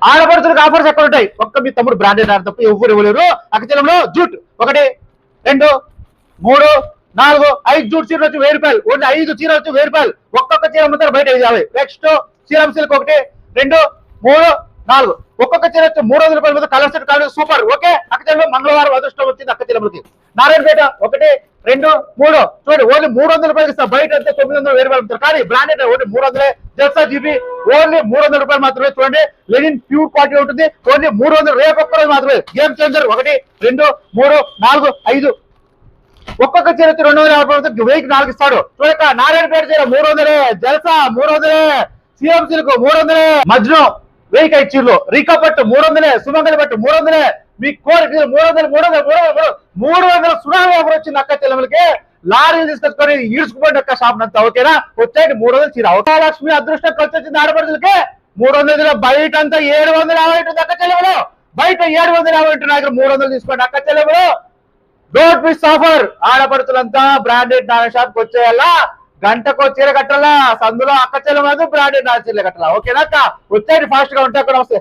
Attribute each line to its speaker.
Speaker 1: ఆడపడుతులకు offers ఎక్కడ ఉంటాయి? ఒక్క మీ తమ్ముడు బ్రాండెడ్ ఆడ తప్ప ఎవరు ఇవ్వలేరు. అక్కచెల్లంలో జూట్ 1 2 3 4 5 జూట్ చీరలు వచ్చి 1000 రూపాయలు. ఓన్లీ 5 చీరలు వచ్చి 1000 రూపాయలు. ఒక్కొక్క చీర అమ్ముతారు బయట 550. నెక్స్ట్ సీరం సిల్క్ 1 2 3 4 ఒక్కొక్క చీర వచ్చి 300 రూపాయల మీద కలర్ సెట్ కావాలి. సూపర్. ఓకే. అక్కచెల్లంలో మంగళవారం అదృష్టం వచ్చింది అక్కచెల్లెమ్మకి. నారాయణపేట 1 2 3 చూడండి ఓన్లీ 300 రూపాయలు ఇస్తారు. బయట అయితే 900 1000 రూపాయలు అమ్ముతారు. కానీ బ్రాండెడ్ ఓన్లీ 300. జల్సా జీబీ ఓన్లీ 300 రూపాయలు మాత్రమే. చూడండి లెనిన్ ప్యూర్ క్వాలిటీ ఉంటుంది. ఓన్లీ 300. రేపు ఒక్క రోజు మాత్రమే. గేమ్ చేంజర్ 1 2 3 4 5 ఒక్కొక్క చీర 250 1000కి 4 ఇస్తాడు. చూడక నారాయణపేట చీర 300. జల్సా 300. CM silk 300. మధ్యలో 1000కి 5 చీరలు. రీకా పట్టు 300. సుమంగళి పట్టు 300. మీ కోరిక 300 సునామీ ఆఫర్ వచ్చింది అక్క చెల్లెమ్మలకి. లారీలు తీసుకొచ్చుకొని ఈడ్చుకుపోండి అక్క షాప్ అంతా. ఓకేనా? వచ్చేయండి 300 చీర. అవతారలక్ష్మి అదృష్టం కలిసి వచ్చింది ఆడపడుతులకి. 300 బయట అంతా 750 ఉంటుంది అక్క చెల్లెమ్మలు. బయట 750 ఉంటుంది. దగ్గర 300 తీసుకోండి అక్క చెల్లెమ్మలు. Don't miss offer. ఆడపడుతులంతా బ్రాండెడ్ నారాయణ షాప్ కి వచ్చేయాలా. గంటకో చీర కట్టాలా. సందులో అక్క చెల్లెమ్మలు బ్రాండెడ్ నారాయణ చీరలు కట్టాలా. ఓకేనా అక్క? వచ్చేయండి ఫాస్ట్ గా ఉంటే అక్కడ వస్తే